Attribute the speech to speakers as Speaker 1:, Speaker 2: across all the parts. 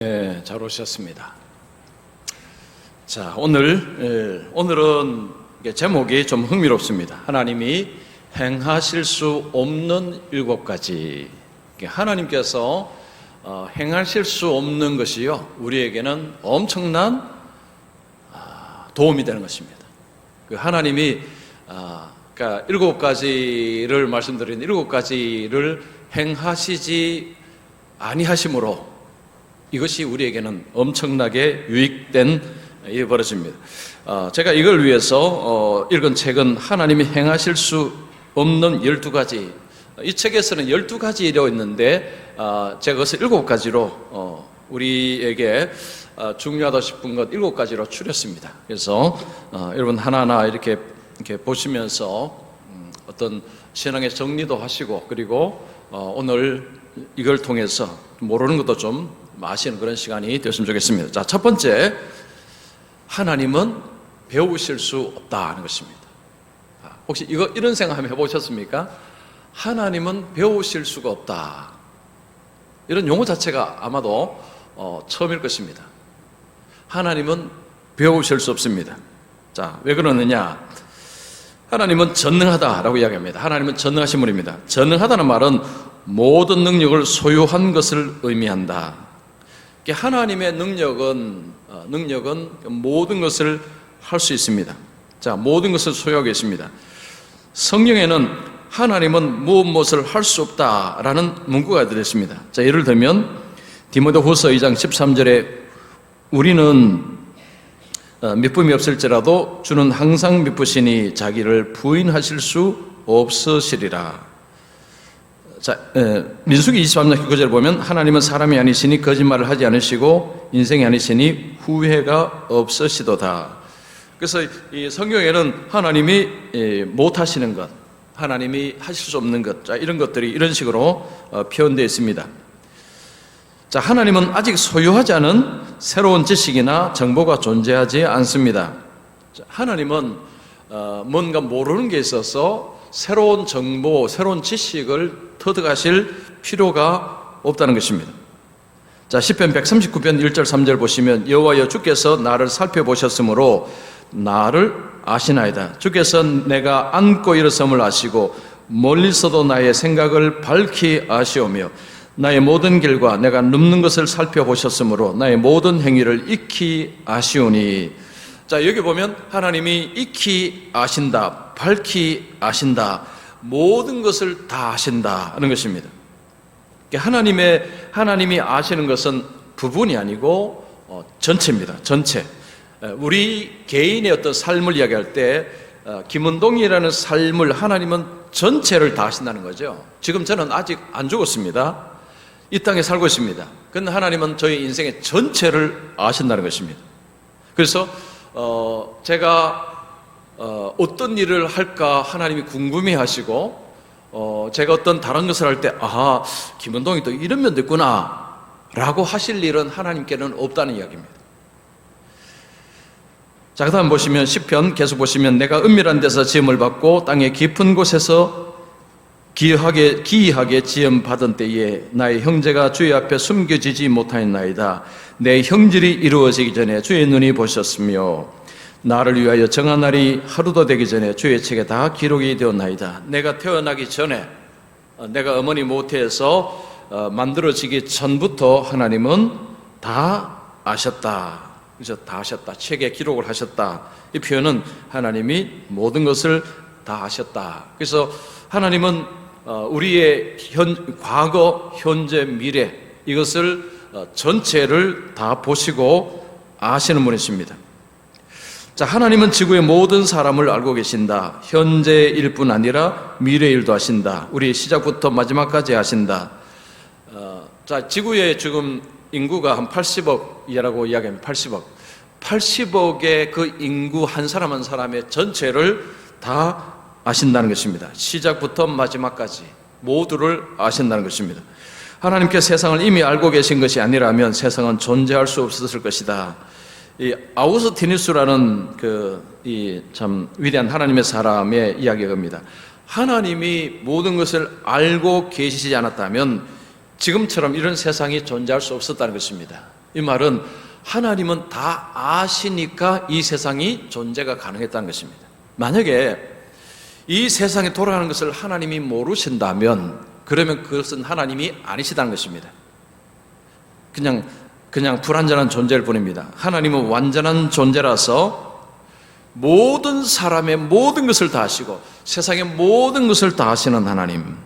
Speaker 1: 네, 잘 오셨습니다. 자, 오늘은 제목이 좀 흥미롭습니다. 하나님이 행하실 수 없는 7가지. 하나님께서 행하실 수 없는 것이요, 우리에게는 엄청난 도움이 되는 것입니다. 하나님이 그러니까 7가지를 말씀드린 7가지를 행하시지 아니하심으로 이것이 우리에게는 엄청나게 유익된 일이 벌어집니다. 제가 이걸 위해서 읽은 책은 하나님이 행하실 수 없는 12가지. 이 책에서는 12가지로 있는데 제가 그것을 7가지로 우리에게 중요하다 싶은 것 7가지로 추렸습니다. 그래서 여러분 하나하나 이렇게 보시면서 어떤 신앙의 정리도 하시고, 그리고 오늘 이걸 통해서 모르는 것도 좀 아시는 그런 시간이 되었으면 좋겠습니다. 자, 첫 번째, 하나님은 배우실 수 없다는 것입니다. 혹시 이런 생각 한번 해보셨습니까? 하나님은 배우실 수가 없다. 이런 용어 자체가 아마도 처음일 것입니다. 하나님은 배우실 수 없습니다. 자, 왜 그러느냐? 하나님은 전능하다라고 이야기합니다. 하나님은 전능하신 분입니다. 전능하다는 말은 모든 능력을 소유한 것을 의미한다. 하나님의 능력은 모든 것을 할 수 있습니다. 자, 모든 것을 소유하고 있습니다. 성경에는 하나님은 무엇을 할 수 없다라는 문구가 들어있습니다. 자, 예를 들면 디모데후서 2장 13절에 우리는 미쁨이 없을지라도 주는 항상 미쁘시니 자기를 부인하실 수 없으시리라. 자, 민수기 23장 9절을 보면 하나님은 사람이 아니시니 거짓말을 하지 않으시고 인생이 아니시니 후회가 없으시도다. 그래서 이 성경에는 하나님이 못하시는 것, 하나님이 하실 수 없는 것, 자, 이런 것들이 이런 식으로 표현되어 있습니다. 자, 하나님은 아직 소유하지 않은 새로운 지식이나 정보가 존재하지 않습니다. 자, 하나님은 뭔가 모르는 게 있어서 새로운 정보, 새로운 지식을 터득하실 필요가 없다는 것입니다. 자, 시편 139편 1절 3절 보시면 여호와여 주께서 나를 살펴보셨으므로 나를 아시나이다. 주께서 내가 앉고 일어섬을 아시고 멀리서도 나의 생각을 밝히 아시오며 나의 모든 길과 내가 눕는 것을 살펴보셨으므로 나의 모든 행위를 익히 아시오니. 자, 여기 보면 하나님이 익히 아신다, 밝히 아신다, 모든 것을 다 아신다는 것입니다. 하나님이 아시는 것은 부분이 아니고 전체입니다. 전체. 우리 개인의 어떤 삶을 이야기할 때 김은동이라는 삶을 하나님은 전체를 다 아신다는 거죠. 지금 저는 아직 안 죽었습니다. 이 땅에 살고 있습니다. 그런데 하나님은 저희 인생의 전체를 아신다는 것입니다. 그래서 제가 어떤 일을 할까 하나님이 궁금해 하시고, 제가 어떤 다른 것을 할 때, 아하, 김은동이 또 이런 면도 있구나 라고 하실 일은 하나님께는 없다는 이야기입니다. 자, 그 다음 보시면 10편 계속 보시면 내가 은밀한 데서 지음을 받고 땅의 깊은 곳에서 기이하게 지음 받은 때에 나의 형제가 주의 앞에 숨겨지지 못하였나이다. 내 형질이 이루어지기 전에 주의 눈이 보셨으며 나를 위하여 정한 날이 하루도 되기 전에 주의 책에 다 기록이 되었나이다. 내가 태어나기 전에, 내가 어머니 모태에서 만들어지기 전부터 하나님은 다 아셨다. 그래서 다 아셨다. 책에 기록을 하셨다. 이 표현은 하나님이 모든 것을 다 아셨다. 그래서 하나님은 우리의 과거, 현재, 미래 이것을 전체를 다 보시고 아시는 분이십니다. 자, 하나님은 지구의 모든 사람을 알고 계신다. 현재의 일뿐 아니라 미래의 일도 아신다. 우리 시작부터 마지막까지 아신다. 자, 지구의 지금 인구가 한 80억이라고 이야기합니다. 80억의 그 인구 한 사람 한 사람의 전체를 다 아신다는 것입니다. 시작부터 마지막까지 모두를 아신다는 것입니다. 하나님께 세상을 이미 알고 계신 것이 아니라면 세상은 존재할 수 없었을 것이다. 이 아우구스티누스라는 참 위대한 하나님의 사람의 이야기입니다. 하나님이 모든 것을 알고 계시지 않았다면 지금처럼 이런 세상이 존재할 수 없었다는 것입니다. 이 말은 하나님은 다 아시니까 이 세상이 존재가 가능했다는 것입니다. 만약에 이 세상이 돌아가는 것을 하나님이 모르신다면 그러면 그것은 하나님이 아니시다는 것입니다. 그냥 불완전한 존재일 뿐입니다. 하나님은 완전한 존재라서 모든 사람의 모든 것을 다 아시고 세상의 모든 것을 다 아시는 하나님.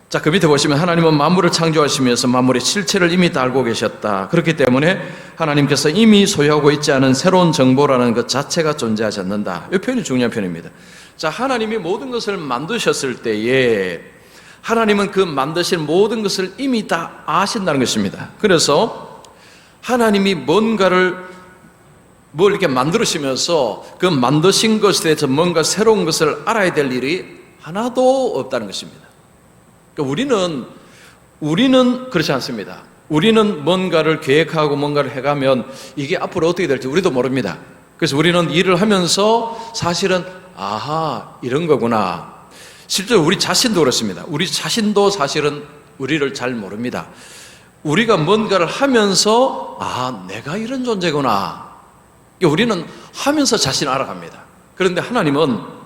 Speaker 1: 자, 그 밑에 보시면 하나님은 만물을 창조하시면서 만물의 실체를 이미 다 알고 계셨다. 그렇기 때문에 하나님께서 이미 소유하고 있지 않은 새로운 정보라는 것 자체가 존재하지 않는다. 이 표현이 중요한 표현입니다. 자, 하나님이 모든 것을 만드셨을 때에 하나님은 그 만드신 모든 것을 이미 다 아신다는 것입니다. 그래서 하나님이 뭘 이렇게 만드시면서 그 만드신 것에 대해서 뭔가 새로운 것을 알아야 될 일이 하나도 없다는 것입니다. 그러니까 우리는 그렇지 않습니다. 우리는 뭔가를 계획하고 뭔가를 해가면 이게 앞으로 어떻게 될지 우리도 모릅니다. 그래서 우리는 일을 하면서 사실은 아하, 이런 거구나. 실제로 우리 자신도 그렇습니다. 우리 자신도 사실은 우리를 잘 모릅니다. 우리가 뭔가를 하면서 내가 이런 존재구나. 우리는 하면서 자신을 알아갑니다. 그런데 하나님은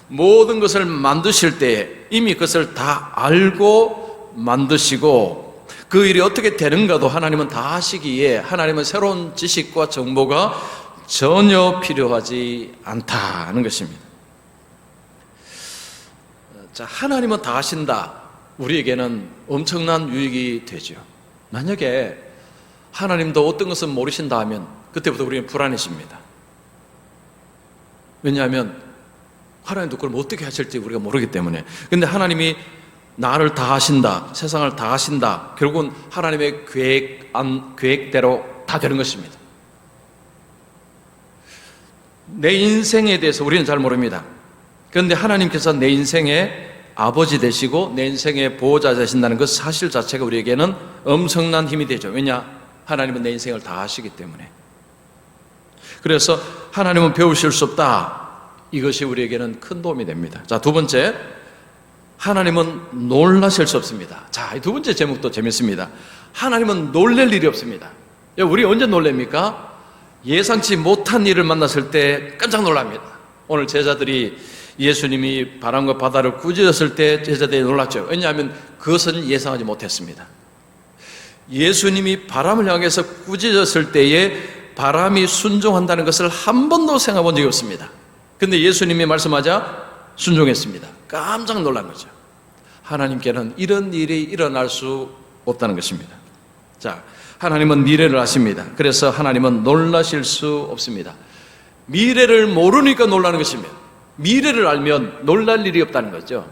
Speaker 1: 모든 것을 만드실 때 이미 그것을 다 알고 만드시고 그 일이 어떻게 되는가도 하나님은 다 아시기에 하나님은 새로운 지식과 정보가 전혀 필요하지 않다는 것입니다. 자, 하나님은 다 아신다. 우리에게는 엄청난 유익이 되죠. 만약에 하나님도 어떤 것은 모르신다 하면 그때부터 우리는 불안해집니다. 왜냐하면 하나님도 그걸 어떻게 하실지 우리가 모르기 때문에. 근데 하나님이 나를 다 아신다, 세상을 다 아신다. 결국은 하나님의 계획대로 다 되는 것입니다. 내 인생에 대해서 우리는 잘 모릅니다. 그런데 하나님께서 내 인생의 아버지 되시고 내 인생의 보호자 되신다는 그 사실 자체가 우리에게는 엄청난 힘이 되죠. 왜냐? 하나님은 내 인생을 다 아시기 때문에. 그래서 하나님은 배우실 수 없다. 이것이 우리에게는 큰 도움이 됩니다. 자, 두 번째, 하나님은 놀라실 수 없습니다. 자, 이 두 번째 제목도 재밌습니다. 하나님은 놀랄 일이 없습니다. 우리 언제 놀랍니까? 예상치 못한 일을 만났을 때 깜짝 놀랍니다. 오늘 제자들이 예수님이 바람과 바다를 꾸짖었을 때 제자들이 놀랐죠. 왜냐하면 그것은 예상하지 못했습니다. 예수님이 바람을 향해서 꾸짖었을 때에 바람이 순종한다는 것을 한 번도 생각해 본 적이 없습니다. 근데 예수님이 말씀하자 순종했습니다. 깜짝 놀란 거죠. 하나님께는 이런 일이 일어날 수 없다는 것입니다. 자, 하나님은 미래를 아십니다. 그래서 하나님은 놀라실 수 없습니다. 미래를 모르니까 놀라는 것입니다. 미래를 알면 놀랄 일이 없다는 거죠.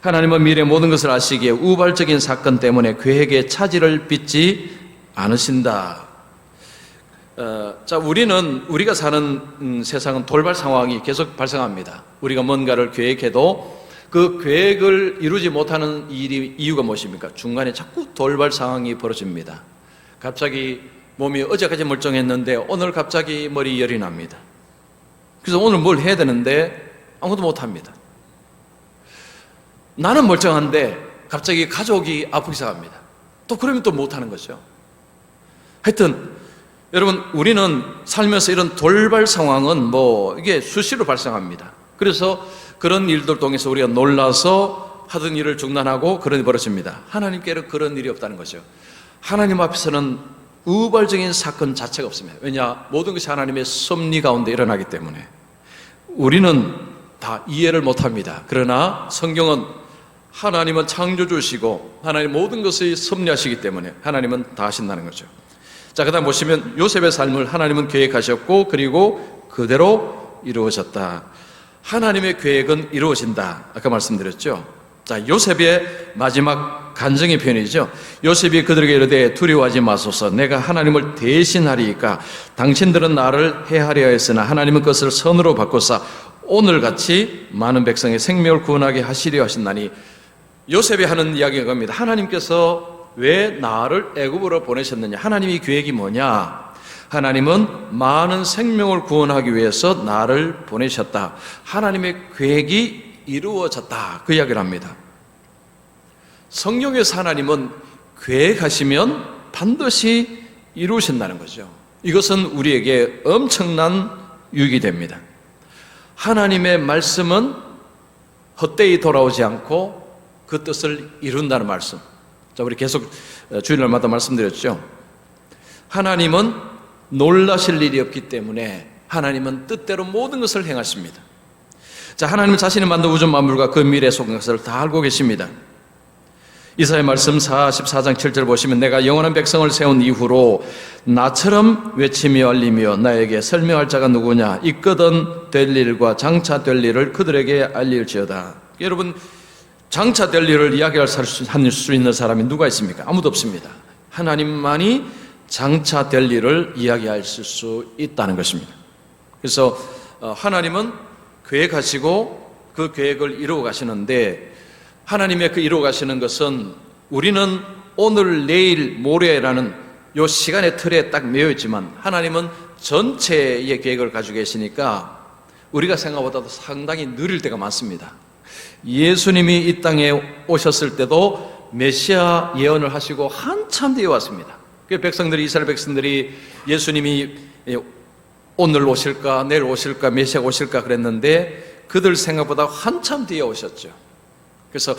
Speaker 1: 하나님은 미래 모든 것을 아시기에 우발적인 사건 때문에 계획에 차질을 빚지 않으신다. 자, 우리가 사는 세상은 돌발 상황이 계속 발생합니다. 우리가 뭔가를 계획해도 그 계획을 이루지 못하는 이유가 무엇입니까? 중간에 자꾸 돌발 상황이 벌어집니다. 갑자기 몸이 어제까지 멀쩡했는데 오늘 갑자기 머리 열이 납니다. 그래서 오늘 뭘 해야 되는데 아무것도 못합니다. 나는 멀쩡한데 갑자기 가족이 아프기 시작합니다. 또 그러면 또 못하는 거죠. 하여튼 여러분, 우리는 살면서 이런 돌발 상황은 이게 수시로 발생합니다. 그래서 그런 일들 통해서 우리가 놀라서 하던 일을 중단하고 그런 일이 벌어집니다. 하나님께는 그런 일이 없다는 거죠. 하나님 앞에서는 우발적인 사건 자체가 없습니다. 왜냐? 모든 것이 하나님의 섭리 가운데 일어나기 때문에 우리는 다 이해를 못합니다. 그러나 성경은 하나님은 창조주시고 하나님 모든 것을 섭리하시기 때문에 하나님은 다 하신다는 거죠. 자, 그 다음 보시면 요셉의 삶을 하나님은 계획하셨고 그리고 그대로 이루어졌다. 하나님의 계획은 이루어진다. 아까 말씀드렸죠. 자, 요셉의 마지막 간증의 표현이죠. 요셉이 그들에게 이르되 두려워하지 마소서. 내가 하나님을 대신하리이까. 당신들은 나를 해하려 했으나 하나님은 그것을 선으로 바꾸사 오늘같이 많은 백성의 생명을 구원하게 하시려 하신다니. 요셉이 하는 이야기가 겁니다. 하나님께서 왜 나를 애굽으로 보내셨느냐? 하나님의 계획이 뭐냐? 하나님은 많은 생명을 구원하기 위해서 나를 보내셨다. 하나님의 계획이 이루어졌다. 그 이야기를 합니다. 성경에서 하나님은 계획하시면 반드시 이루신다는 거죠. 이것은 우리에게 엄청난 유익이 됩니다. 하나님의 말씀은 헛되이 돌아오지 않고 그 뜻을 이룬다는 말씀. 자, 우리 계속 주일날마다 말씀드렸죠. 하나님은 놀라실 일이 없기 때문에 하나님은 뜻대로 모든 것을 행하십니다. 자, 하나님은 자신이 만든 우주 만물과 그 미래에 속한 것을 다 알고 계십니다. 이사야 말씀 44장 7절 보시면 내가 영원한 백성을 세운 이후로 나처럼 외치며 알리며 나에게 설명할 자가 누구냐 있거든 될 일과 장차 될 일을 그들에게 알릴지어다. 여러분, 장차 될 일을 이야기할 수 있는 사람이 누가 있습니까? 아무도 없습니다. 하나님만이 장차 될 일을 이야기할 수 있다는 것입니다. 그래서 하나님은 계획하시고 그 계획을 이루어 가시는데, 하나님의 그 이루어 가시는 것은 우리는 오늘, 내일, 모레라는 요 시간의 틀에 딱 매여 있지만 하나님은 전체의 계획을 가지고 계시니까 우리가 생각보다도 상당히 느릴 때가 많습니다. 예수님이 이 땅에 오셨을 때도 메시아 예언을 하시고 한참 뒤에 왔습니다. 그 백성들이, 이스라엘 백성들이 예수님이 오늘 오실까 내일 오실까 메시아가 오실까 그랬는데 그들 생각보다 한참 뒤에 오셨죠. 그래서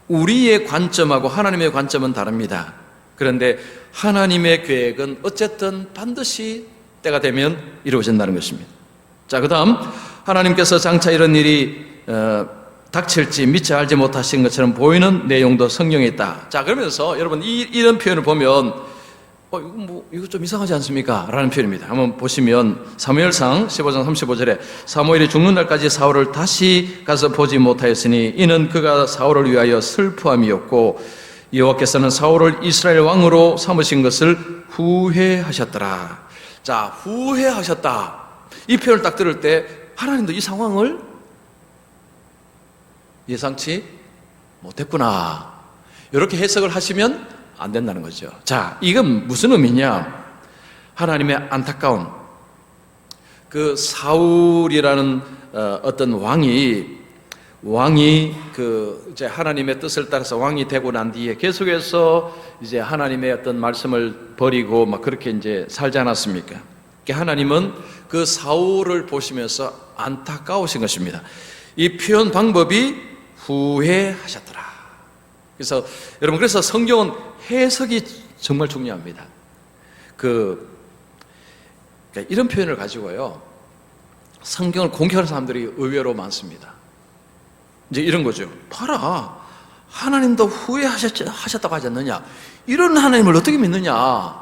Speaker 1: 우리의 관점하고 하나님의 관점은 다릅니다. 그런데 하나님의 계획은 어쨌든 반드시 때가 되면 이루어진다는 것입니다. 자, 그 다음 하나님께서 장차 이런 일이 닥칠지 미처 알지 못하신 것처럼 보이는 내용도 성경에 있다. 자, 그러면서 여러분 이런 표현을 보면 이거 좀 이상하지 않습니까? 라는 표현입니다. 한번 보시면 사무엘상 15장 35절에 사무엘이 죽는 날까지 사울을 다시 가서 보지 못하였으니 이는 그가 사울을 위하여 슬퍼함이었고 여호와께서는 사울을 이스라엘 왕으로 삼으신 것을 후회하셨더라. 자, 후회하셨다. 이 표현을 딱 들을 때 하나님도 이 상황을 예상치 못했구나, 이렇게 해석을 하시면 안 된다는 거죠. 자, 이건 무슨 의미냐? 하나님의 안타까움. 그 사울이라는 어떤 왕이 이제 하나님의 뜻을 따라서 왕이 되고 난 뒤에 계속해서 이제 하나님의 어떤 말씀을 버리고 막 그렇게 이제 살지 않았습니까? 그러니까 하나님은 그 사울을 보시면서 안타까우신 것입니다. 이 표현 방법이 후회하셨더라. 그래서 여러분, 그래서 성경은 해석이 정말 중요합니다. 그러니까 이런 표현을 가지고요, 성경을 공격하는 사람들이 의외로 많습니다. 이제 이런 거죠. 봐라, 하나님도 후회하셨다고 하지 않느냐? 이런 하나님을 어떻게 믿느냐?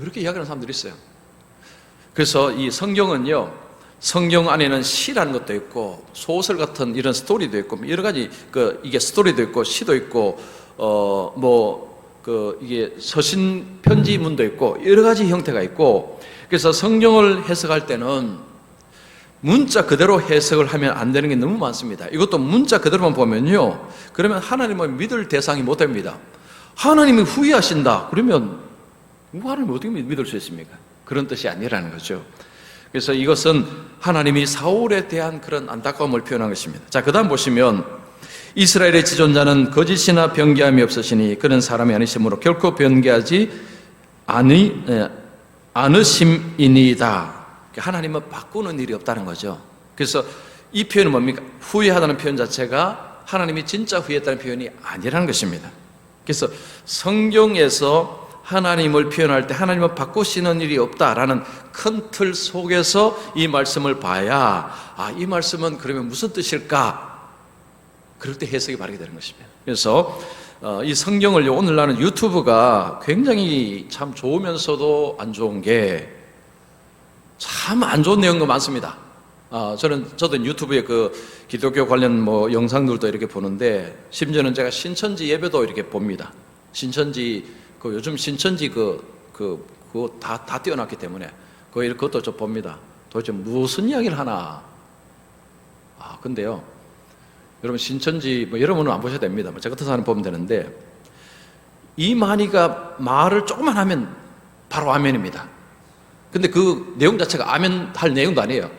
Speaker 1: 이렇게 이야기하는 사람들이 있어요. 그래서 이 성경은요, 성경 안에는 시라는 것도 있고 소설 같은 이런 스토리도 있고 여러 가지 이게 스토리도 있고 시도 있고 이게 서신 편지문도 있고 여러 가지 형태가 있고, 그래서 성경을 해석할 때는 문자 그대로 해석을 하면 안 되는 게 너무 많습니다. 이것도 문자 그대로만 보면요, 그러면 하나님을 믿을 대상이 못 됩니다. 하나님이 후회하신다 그러면 하나님을 어떻게 믿을 수 있습니까? 그런 뜻이 아니라는 거죠. 그래서 이것은 하나님이 사울에 대한 그런 안타까움을 표현한 것입니다. 자, 그 다음 보시면 이스라엘의 지존자는 거짓이나 변개함이 없으시니 그런 사람이 아니시므로 결코 변개하지 않으심이니이다. 하나님은 바꾸는 일이 없다는 거죠. 그래서 이 표현은 뭡니까? 후회하다는 표현 자체가 하나님이 진짜 후회했다는 표현이 아니라는 것입니다. 그래서 성경에서 하나님을 표현할 때 하나님은 바꾸시는 일이 없다라는 큰 틀 속에서 이 말씀을 봐야, 이 말씀은 그러면 무슨 뜻일까? 그럴 때 해석이 바르게 되는 것입니다. 그래서 이 성경을 오늘날은 유튜브가 굉장히 참 좋으면서도 안 좋은 게 참 안 좋은 내용도 많습니다. 저도 유튜브에 그 기독교 관련 영상들도 이렇게 보는데, 심지어는 제가 신천지 예배도 이렇게 봅니다. 신천지 요즘 신천지 그거 다 띄워놨기 때문에 그것도 좀 봅니다. 도대체 무슨 이야기를 하나. 근데요, 여러분 신천지 여러분은 안 보셔도 됩니다. 저 같은 사람 보면 되는데, 이만희가 말을 조금만 하면 바로 아멘입니다. 근데 그 내용 자체가 아멘 할 내용도 아니에요.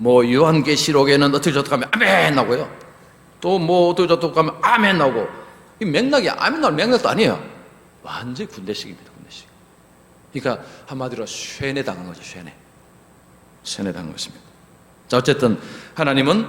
Speaker 1: 요한계시록에는 어떻게 저렇게 하면 아멘 나오고요, 또 어떻게 저렇게 하면 아멘 나오고, 이 맥락이 아멘 나올 맥락도 아니에요. 완전히 군대식입니다. 군대식. 그러니까 한마디로 쇠뇌당한 거죠. 쇠뇌당한 것입니다. 자, 어쨌든 하나님은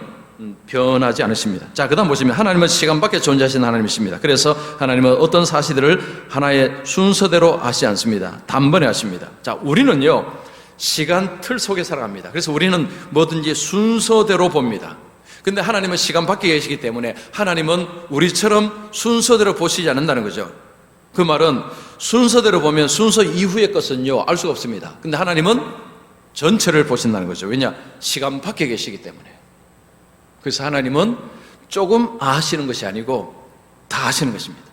Speaker 1: 변하지 않으십니다. 자, 그 다음 보시면 하나님은 시간 밖에 존재하신 하나님이십니다. 그래서 하나님은 어떤 사실들을 하나의 순서대로 하시지 않습니다. 단번에 하십니다. 자, 우리는요 시간 틀 속에 살아갑니다. 그래서 우리는 뭐든지 순서대로 봅니다. 근데 하나님은 시간 밖에 계시기 때문에 하나님은 우리처럼 순서대로 보시지 않는다는 거죠. 그 말은 순서대로 보면 순서 이후의 것은요 알 수가 없습니다. 근데 하나님은 전체를 보신다는 거죠. 왜냐? 시간 밖에 계시기 때문에. 그래서 하나님은 조금 아시는 것이 아니고 다 아시는 것입니다.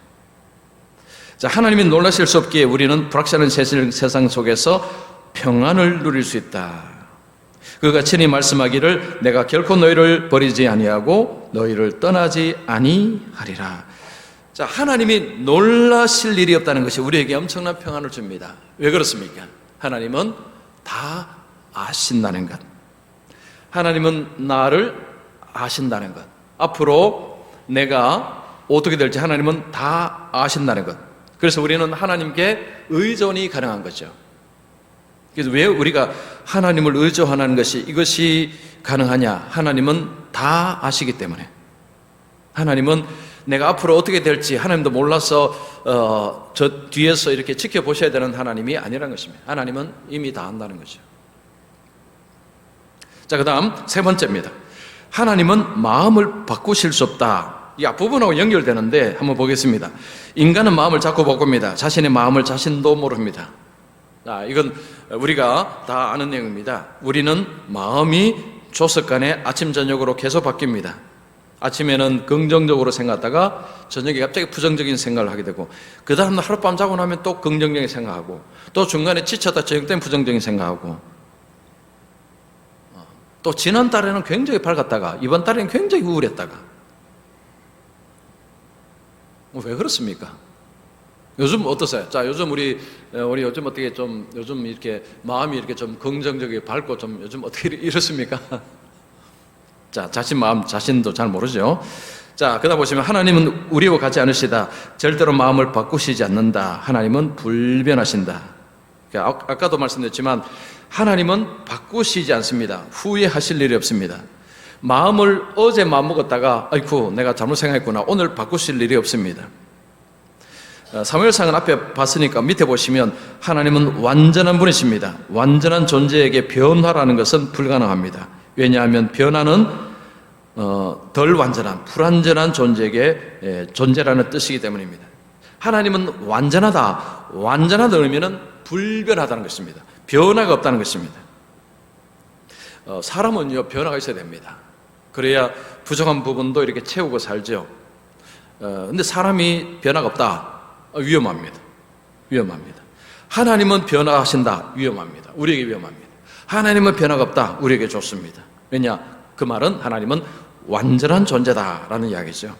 Speaker 1: 자, 하나님이 놀라실 수 없기에 우리는 불확실한 세상 속에서 평안을 누릴 수 있다. 그가 친히 말씀하기를 내가 결코 너희를 버리지 아니하고 너희를 떠나지 아니하리라. 자, 하나님이 놀라실 일이 없다는 것이 우리에게 엄청난 평안을 줍니다. 왜 그렇습니까? 하나님은 다 아신다는 것. 하나님은 나를 아신다는 것. 앞으로 내가 어떻게 될지 하나님은 다 아신다는 것. 그래서 우리는 하나님께 의존이 가능한 거죠. 그래서 왜 우리가 하나님을 의존하는 것이 이것이 가능하냐? 하나님은 다 아시기 때문에. 하나님은 내가 앞으로 어떻게 될지 하나님도 몰라서 저 뒤에서 이렇게 지켜보셔야 되는 하나님이 아니라는 것입니다. 하나님은 이미 다 안다는 거죠. 자, 그 다음 세 번째입니다. 하나님은 마음을 바꾸실 수 없다. 이 앞부분하고 연결되는데 한번 보겠습니다. 인간은 마음을 자꾸 바꿉니다. 자신의 마음을 자신도 모릅니다. 자, 이건 우리가 다 아는 내용입니다. 우리는 마음이 조석간에 아침 저녁으로 계속 바뀝니다. 아침에는 긍정적으로 생각하다가 저녁에 갑자기 부정적인 생각을 하게 되고 그 다음날 하룻밤 자고 나면 또 긍정적인 생각하고 또 중간에 지쳤다 저녁 때는 부정적인 생각하고 또 지난달에는 굉장히 밝았다가 이번 달에는 굉장히 우울했다가 왜 그렇습니까? 요즘 어떠세요? 자, 요즘 우리 요즘 어떻게 좀 요즘 이렇게 마음이 이렇게 좀 긍정적이게 밝고 좀 요즘 어떻게 이렇습니까? 자, 자신도 잘 모르죠. 자, 그러다 보시면 하나님은 우리와 같지 않으시다. 절대로 마음을 바꾸시지 않는다. 하나님은 불변하신다. 그러니까 아까도 말씀드렸지만 하나님은 바꾸시지 않습니다. 후회하실 일이 없습니다. 마음을 어제 마음먹었다가 아이쿠 내가 잘못 생각했구나 오늘 바꾸실 일이 없습니다. 사무엘상은 앞에 봤으니까 밑에 보시면 하나님은 완전한 분이십니다. 완전한 존재에게 변화라는 것은 불가능합니다. 왜냐하면 변화는 덜 완전한 불완전한 존재에게 존재라는 뜻이기 때문입니다. 하나님은 완전하다. 완전하다는 의미는 불변하다는 것입니다. 변화가 없다는 것입니다. 사람은요 변화가 있어야 됩니다. 그래야 부족한 부분도 이렇게 채우고 살죠. 근데 사람이 변화가 없다. 위험합니다. 하나님은 변화하신다. 위험합니다. 우리에게 위험합니다. 하나님은 변화가 없다. 우리에게 좋습니다. 왜냐? 그 말은 하나님은 완전한 존재다라는 이야기죠.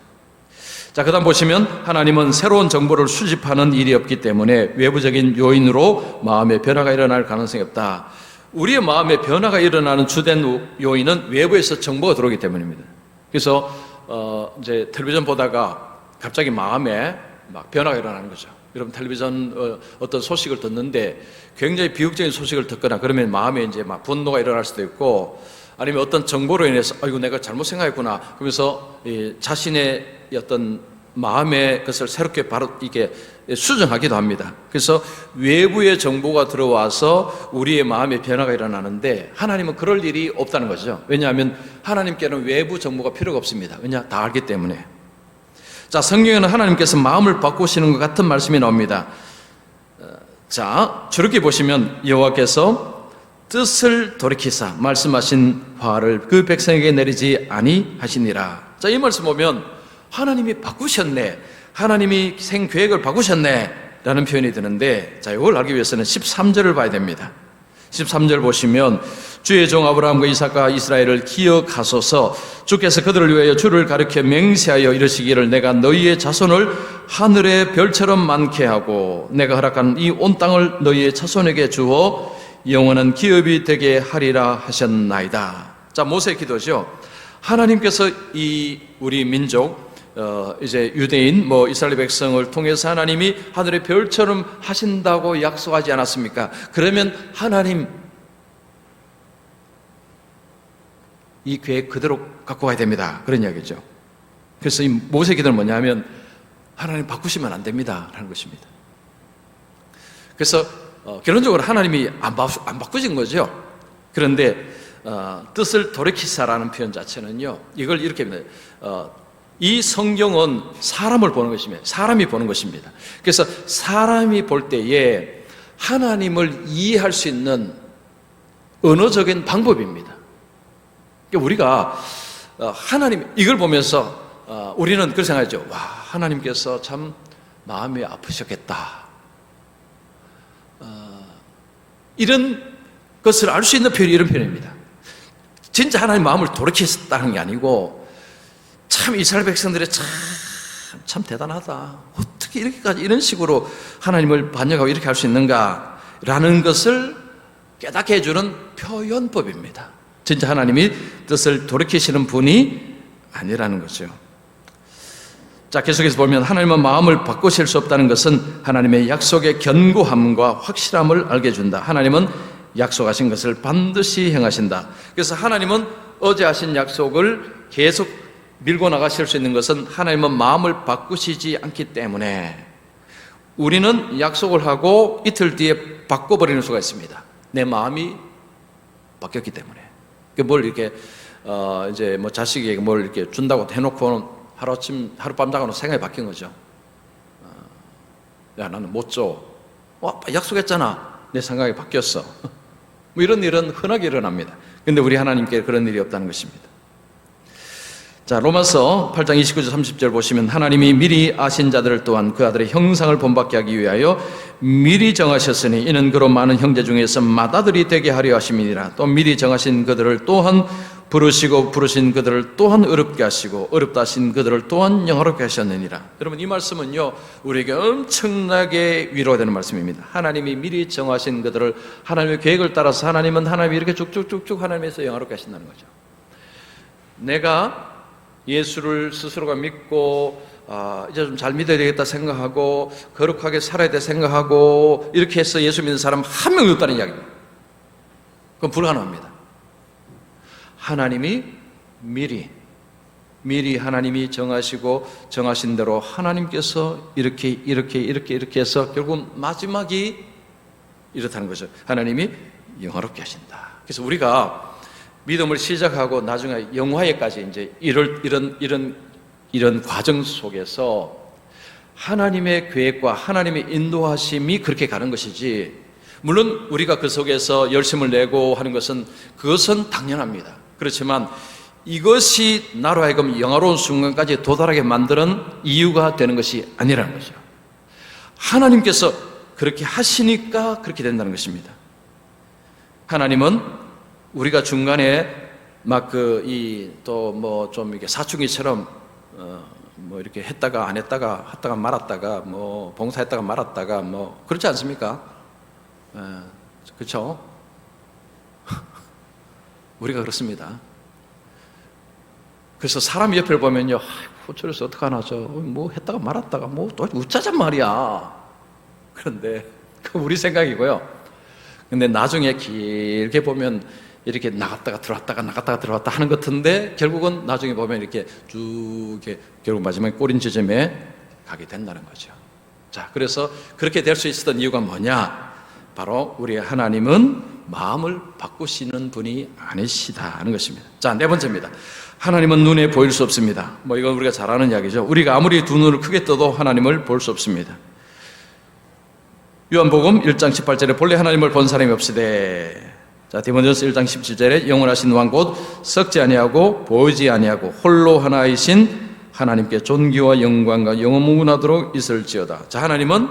Speaker 1: 자, 그 다음 보시면 하나님은 새로운 정보를 수집하는 일이 없기 때문에 외부적인 요인으로 마음의 변화가 일어날 가능성이 없다. 우리의 마음의 변화가 일어나는 주된 요인은 외부에서 정보가 들어오기 때문입니다. 그래서 이제 텔레비전 보다가 갑자기 마음에 막 변화가 일어나는 거죠. 여러분 텔레비전 어떤 소식을 듣는데 굉장히 비극적인 소식을 듣거나 그러면 마음에 이제 막 분노가 일어날 수도 있고 아니면 어떤 정보로 인해서 아이고 내가 잘못 생각했구나 그러면서 자신의 어떤 마음의 것을 새롭게 바로 이게 수정하기도 합니다. 그래서 외부의 정보가 들어와서 우리의 마음의 변화가 일어나는데 하나님은 그럴 일이 없다는 거죠. 왜냐하면 하나님께는 외부 정보가 필요가 없습니다. 왜냐? 다 알기 때문에. 자, 성경에는 하나님께서 마음을 바꾸시는 것 같은 말씀이 나옵니다. 자, 저렇게 보시면 여호와께서 뜻을 돌이키사 말씀하신 화를 그 백성에게 내리지 아니하시니라. 자, 이 말씀 보면 하나님이 바꾸셨네. 하나님이 생계획을 바꾸셨네. 라는 표현이 드는데 자, 이걸 알기 위해서는 13절을 봐야 됩니다. 13절 보시면 주의 종 아브라함과 이삭과 이스라엘을 기억하소서 주께서 그들을 위하여 주를 가리켜 맹세하여 이르시기를 내가 너희의 자손을 하늘의 별처럼 많게 하고 내가 허락한 이 온 땅을 너희의 자손에게 주어 영원한 기업이 되게 하리라 하셨나이다. 자, 모세의 기도죠. 하나님께서 이 우리 민족 이제 유대인 이스라엘 백성을 통해서 하나님이 하늘의 별처럼 하신다고 약속하지 않았습니까? 그러면 하나님 이 계획 그대로 갖고 가야 됩니다. 그런 이야기죠. 그래서 이 모세 기도는 뭐냐면 하나님 바꾸시면 안 됩니다 라는 것입니다. 그래서 결론적으로 하나님이 안 바꾸신 거죠. 그런데 뜻을 돌이키사라는 표현 자체는요, 이걸 이렇게 합니다. 이 성경은 사람을 보는 것입니다. 사람이 보는 것입니다. 그래서 사람이 볼 때에 하나님을 이해할 수 있는 언어적인 방법입니다. 그러니까 우리가 하나님 이걸 보면서 우리는 그렇게 생각하죠. 와, 하나님께서 참 마음이 아프셨겠다. 이런 것을 알 수 있는 표현이 이런 표현입니다. 진짜 하나님 마음을 돌이켰다는 게 아니고 참 이스라엘 백성들이 참 대단하다. 어떻게 이렇게까지 이런 식으로 하나님을 반역하고 이렇게 할 수 있는가라는 것을 깨닫게 해주는 표현법입니다. 진짜 하나님이 뜻을 돌이키시는 분이 아니라는 거죠. 자, 계속해서 보면 하나님은 마음을 바꾸실 수 없다는 것은 하나님의 약속의 견고함과 확실함을 알게 해준다. 하나님은 약속하신 것을 반드시 행하신다. 그래서 하나님은 어제 하신 약속을 계속 밀고 나가실 수 있는 것은 하나님은 마음을 바꾸시지 않기 때문에 우리는 약속을 하고 이틀 뒤에 바꿔버리는 수가 있습니다. 내 마음이 바뀌었기 때문에. 뭘 이렇게 이제 자식에게 뭘 이렇게 준다고 해놓고 하룻밤 자고는 생각이 바뀐 거죠. 야, 나는 못 줘. 아빠 약속했잖아. 내 생각이 바뀌었어. 이런 일은 흔하게 일어납니다. 근데 우리 하나님께 그런 일이 없다는 것입니다. 자, 로마서 8장 29절 30절 보시면 하나님이 미리 아신 자들을 또한 그 아들의 형상을 본받게 하기 위하여 미리 정하셨으니 이는 그로 많은 형제 중에서 맏아들이 되게 하려 하심이니라. 또 미리 정하신 그들을 또한 부르시고 부르신 그들을 또한 어렵게 하시고 어렵다 하신 그들을 또한 영화롭게 하셨느니라. 여러분, 이 말씀은요 우리에게 엄청나게 위로가 되는 말씀입니다. 하나님이 미리 정하신 그들을 하나님의 계획을 따라서 하나님이 이렇게 쭉쭉쭉쭉 하나님에서 영화롭게 하신다는 거죠. 내가 예수를 스스로가 믿고 이제 좀 잘 믿어야 되겠다 생각하고 거룩하게 살아야 돼 생각하고 이렇게 해서 예수 믿는 사람 한 명이 없다는 이야기입니다. 그건 불가능합니다. 하나님이 미리 하나님이 정하시고 정하신 대로 하나님께서 이렇게 해서 결국 마지막이 이렇다는 거죠. 하나님이 영화롭게 하신다. 그래서 우리가 믿음을 시작하고 나중에 영화에까지 이제 이런 과정 속에서 하나님의 계획과 하나님의 인도하심이 그렇게 가는 것이지, 물론 우리가 그 속에서 열심을 내고 하는 것은 그것은 당연합니다. 그렇지만 이것이 나로 하여금 영화로운 순간까지 도달하게 만드는 이유가 되는 것이 아니라는 거죠. 하나님께서 그렇게 하시니까 그렇게 된다는 것입니다. 하나님은 우리가 중간에 좀 이렇게 사춘기처럼 이렇게 했다가 안 했다가 했다가 말았다가 봉사했다가 말았다가 그렇지 않습니까? 그렇죠? 우리가 그렇습니다. 그래서 사람 옆을 보면요, 저래서 어떡하나, 했다가 말았다가 또 웃자잔 말이야. 그런데 그 우리 생각이고요. 근데 나중에 길게 보면 이렇게 나갔다가 들어왔다 하는 것 같은데 결국은 나중에 보면 이렇게 쭉 결국 마지막에 꼬린 지점에 가게 된다는 거죠. 자, 그래서 그렇게 될 수 있었던 이유가 뭐냐? 바로 우리 하나님은 마음을 바꾸시는 분이 아니시다 하는 것입니다. 자, 네 번째입니다. 하나님은 눈에 보일 수 없습니다. 이건 우리가 잘 아는 이야기죠. 우리가 아무리 두 눈을 크게 떠도 하나님을 볼 수 없습니다. 요한복음 1장 18절에 본래 하나님을 본 사람이 없으되, 자, 디모데전서 1장 17절에 영원하신 왕 곧 썩지 아니하고 보이지 아니하고 홀로 하나이신 하나님께 존귀와 영광과 영원무궁하도록 있을지어다. 자, 하나님은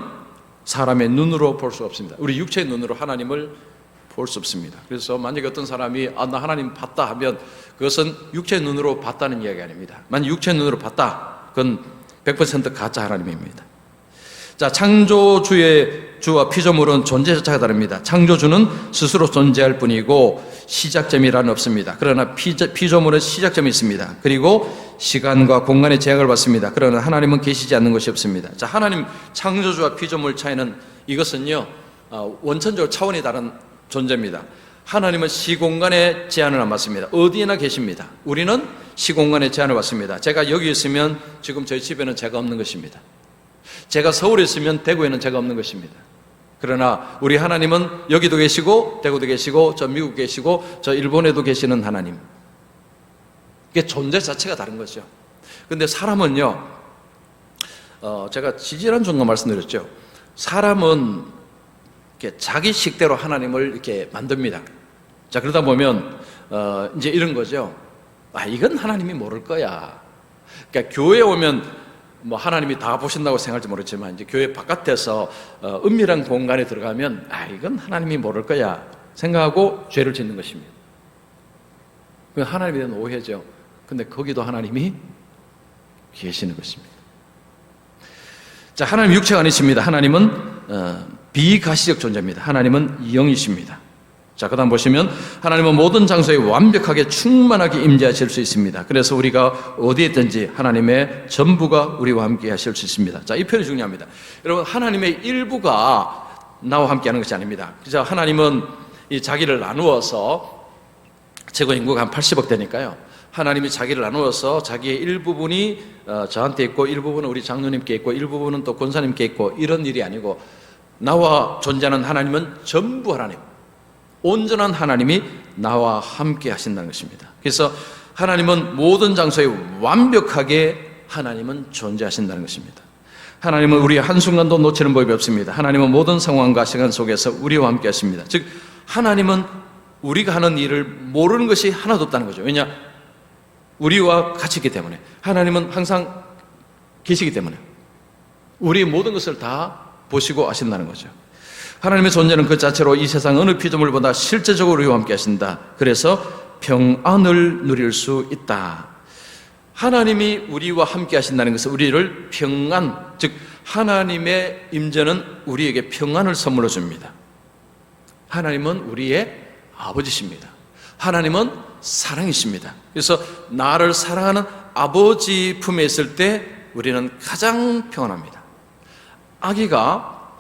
Speaker 1: 사람의 눈으로 볼 수 없습니다. 우리 육체의 눈으로 하나님을 볼 수 없습니다. 그래서 만약에 어떤 사람이 나 하나님 봤다 하면 그것은 육체의 눈으로 봤다는 이야기 아닙니다. 만약 육체의 눈으로 봤다, 그건 100% 가짜 하나님입니다. 자, 창조주의 주와 피조물은 존재 자체가 다릅니다. 창조주는 스스로 존재할 뿐이고 시작점이란 없습니다. 그러나 피조물은 시작점이 있습니다. 그리고 시간과 공간의 제약을 받습니다. 그러나 하나님은 계시지 않는 것이 없습니다. 자, 하나님 창조주와 피조물 차이는 이것은요, 원천적으로 차원이 다른 존재입니다. 하나님은 시공간의 제한을 안 받습니다. 어디에나 계십니다. 우리는 시공간의 제한을 받습니다. 제가 여기 있으면 지금 저희 집에는 제가 없는 것입니다. 제가 서울에 있으면 대구에는 제가 없는 것입니다. 그러나 우리 하나님은 여기도 계시고 대구도 계시고 저 미국 계시고 저 일본에도 계시는 하나님. 이게 존재 자체가 다른 거죠. 그런데 사람은요, 제가 지지난주인가 말씀드렸죠. 사람은 이렇게 자기 식대로 하나님을 이렇게 만듭니다. 자, 그러다 보면 이제 이런 거죠. 이건 하나님이 모를 거야. 그러니까 교회에 오면 뭐 하나님이 다 보신다고 생각할지 모르지만 이제 교회 바깥에서 은밀한 공간에 들어가면 이건 하나님이 모를 거야 생각하고 죄를 짓는 것입니다. 그 하나님에 대한 오해죠. 근데 거기도 하나님이 계시는 것입니다. 자, 하나님 육체가 아니십니다. 하나님은 비가시적 존재입니다. 하나님은 영이십니다. 자, 그 다음 보시면 하나님은 모든 장소에 완벽하게 충만하게 임재하실 수 있습니다. 그래서 우리가 어디에 있든지 하나님의 전부가 우리와 함께 하실 수 있습니다. 자, 이 표현이 중요합니다. 여러분, 하나님의 일부가 나와 함께 하는 것이 아닙니다. 그래서 하나님은 이 자기를 나누어서 최고 인구가 한 80억 되니까요. 하나님이 자기를 나누어서 자기의 일부분이 저한테 있고 일부분은 우리 장로님께 있고 일부분은 또 권사님께 있고 이런 일이 아니고 나와 존재하는 하나님은 전부 하나님, 온전한 하나님이 나와 함께 하신다는 것입니다. 그래서 하나님은 모든 장소에 완벽하게 하나님은 존재하신다는 것입니다. 하나님은 우리 한순간도 놓치는 법이 없습니다. 하나님은 모든 상황과 시간 속에서 우리와 함께 하십니다. 즉, 하나님은 우리가 하는 일을 모르는 것이 하나도 없다는 거죠. 왜냐? 우리와 같이 있기 때문에. 하나님은 항상 계시기 때문에 우리의 모든 것을 다 보시고 아신다는 거죠. 하나님의 존재는 그 자체로 이 세상 어느 피조물보다 실제적으로 우리와 함께 하신다. 그래서 평안을 누릴 수 있다. 하나님이 우리와 함께 하신다는 것은 우리를 평안, 즉 하나님의 임재는 우리에게 평안을 선물로 줍니다. 하나님은 우리의 아버지십니다. 하나님은 사랑이십니다. 그래서 나를 사랑하는 아버지 품에 있을 때 우리는 가장 평안합니다.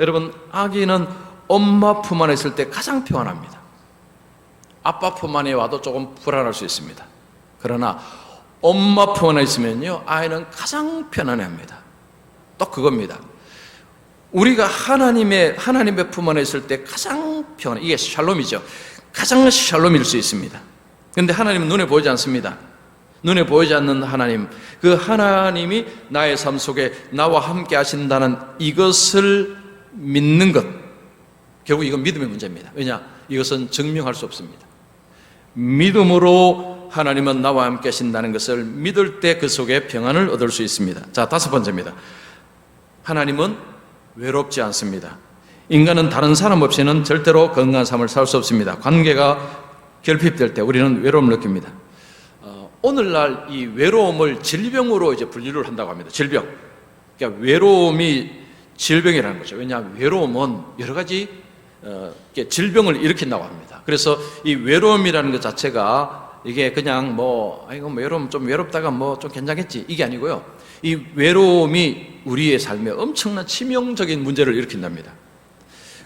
Speaker 1: 여러분, 아기는 엄마 품 안에 있을 때 가장 평안합니다. 아빠 품 안에 와도 조금 불안할 수 있습니다. 그러나 엄마 품 안에 있으면요, 아이는 가장 편안해합니다. 또 그겁니다. 우리가 하나님의 품 안에 있을 때 가장 평안, 이게 샬롬이죠. 가장 샬롬일 수 있습니다. 그런데 하나님은 눈에 보이지 않습니다. 눈에 보이지 않는 하나님, 그 하나님이 나의 삶 속에 나와 함께 하신다는 이것을 믿는 것, 결국 이건 믿음의 문제입니다. 왜냐? 이것은 증명할 수 없습니다. 믿음으로 하나님은 나와 함께 하신다는 것을 믿을 때 그 속에 평안을 얻을 수 있습니다. 자, 다섯 번째입니다. 하나님은 외롭지 않습니다. 인간은 다른 사람 없이는 절대로 건강한 삶을 살 수 없습니다. 관계가 결핍될 때 우리는 외로움을 느낍니다. 오늘날 이 외로움을 질병으로 이제 분류를 한다고 합니다. 질병. 그러니까 외로움이 질병이라는 거죠. 왜냐하면 외로움은 여러 가지 질병을 일으킨다고 합니다. 그래서 이 외로움이라는 것 자체가 이게 그냥 외로움 좀 외롭다가 좀 괜찮겠지, 이게 아니고요. 이 외로움이 우리의 삶에 엄청난 치명적인 문제를 일으킨답니다.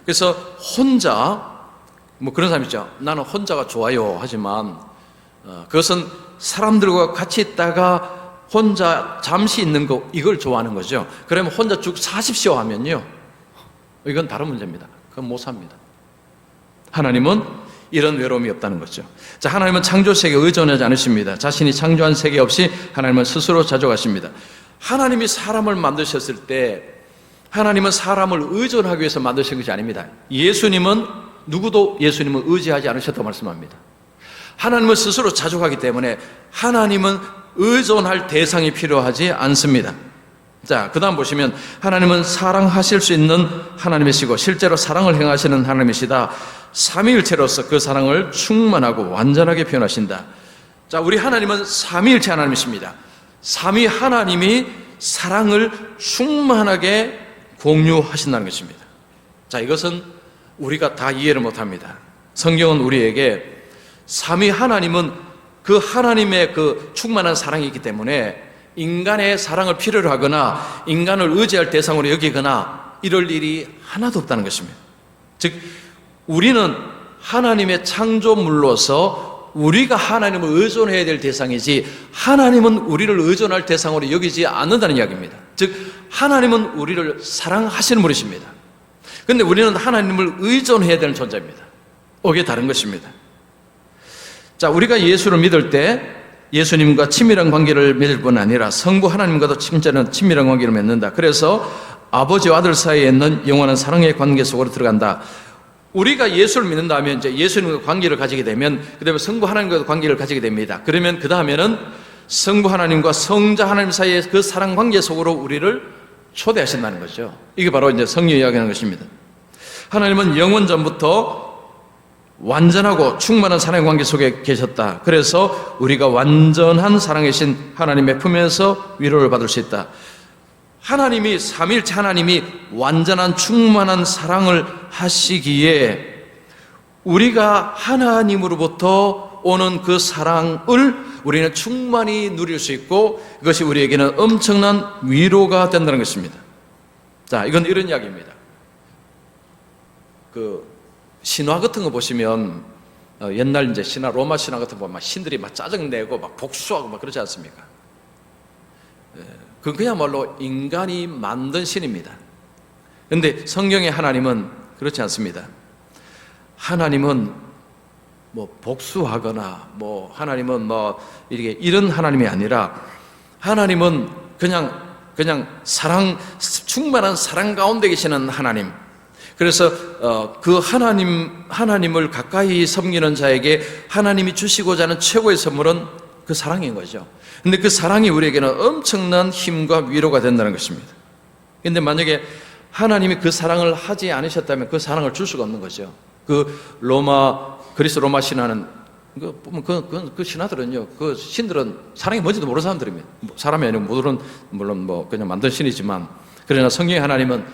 Speaker 1: 그래서 혼자, 그런 사람 있죠. 나는 혼자가 좋아요 하지만 그것은 사람들과 같이 있다가 혼자 잠시 있는 거, 이걸 좋아하는 거죠. 그러면 혼자 쭉 사십시오 하면요, 이건 다른 문제입니다. 그건 못 삽니다. 하나님은 이런 외로움이 없다는 거죠. 자, 하나님은 창조 세계에 의존하지 않으십니다. 자신이 창조한 세계 없이 하나님은 스스로 자족하십니다. 하나님이 사람을 만드셨을 때 하나님은 사람을 의존하기 위해서 만드신 것이 아닙니다. 누구도 예수님을 의지하지 않으셨다고 말씀합니다. 하나님은 스스로 자족하기 때문에 하나님은 의존할 대상이 필요하지 않습니다. 자, 그 다음 보시면 하나님은 사랑하실 수 있는 하나님이시고 실제로 사랑을 행하시는 하나님이시다. 삼위일체로서 그 사랑을 충만하고 완전하게 표현하신다. 자, 우리 하나님은 삼위일체 하나님이십니다. 삼위 하나님이 사랑을 충만하게 공유하신다는 것입니다. 자, 이것은 우리가 다 이해를 못합니다. 성경은 우리에게 삼위 하나님은 그 하나님의 그 충만한 사랑이 있기 때문에 인간의 사랑을 필요로 하거나 인간을 의지할 대상으로 여기거나 이럴 일이 하나도 없다는 것입니다. 즉, 우리는 하나님의 창조물로서 우리가 하나님을 의존해야 될 대상이지 하나님은 우리를 의존할 대상으로 여기지 않는다는 이야기입니다. 즉, 하나님은 우리를 사랑하시는 분이십니다. 그런데 우리는 하나님을 의존해야 되는 존재입니다. 이게 다른 것입니다. 자, 우리가 예수를 믿을 때 예수님과 친밀한 관계를 맺을 뿐 아니라 성부 하나님과도 친밀한 관계를 맺는다. 그래서 아버지와 아들 사이에 있는 영원한 사랑의 관계 속으로 들어간다. 우리가 예수를 믿는다면 이제 예수님과 관계를 가지게 되면 그 다음에 성부 하나님과도 관계를 가지게 됩니다. 그러면 그 다음에는 성부 하나님과 성자 하나님 사이의 그 사랑 관계 속으로 우리를 초대하신다는 거죠. 이게 바로 이제 성령 이야기하는 것입니다. 하나님은 영원 전부터 완전하고 충만한 사랑의 관계 속에 계셨다. 그래서 우리가 완전한 사랑이신 하나님의 품에서 위로를 받을 수 있다. 하나님이, 삼위일체 하나님이 완전한 충만한 사랑을 하시기에 우리가 하나님으로부터 오는 그 사랑을 우리는 충만히 누릴 수 있고 그것이 우리에게는 엄청난 위로가 된다는 것입니다. 자, 이건 이런 이야기입니다. 신화 같은 거 보시면 옛날 이제 신화, 로마 신화 같은 거 보면 막 신들이 막 짜증내고 막 복수하고 막 그러지 않습니까? 그건 그야말로 인간이 만든 신입니다. 그런데 성경의 하나님은 그렇지 않습니다. 하나님은 뭐 복수하거나 뭐 하나님은 뭐 이렇게 이런 하나님이 아니라 하나님은 그냥 사랑, 충만한 사랑 가운데 계시는 하나님. 그래서 그 하나님을 가까이 섬기는 자에게 하나님이 주시고자 하는 최고의 선물은 그 사랑인 거죠. 근데 그 사랑이 우리에게는 엄청난 힘과 위로가 된다는 것입니다. 근데 만약에 하나님이 그 사랑을 하지 않으셨다면 그 사랑을 줄 수가 없는 거죠. 그리스 로마 신화는 그 신화들은요, 그 신들은 사랑이 뭔지도 모르는 사람들입니다. 사람이 아니고 물론 뭐 그냥 만든 신이지만, 그러나 성경의 하나님은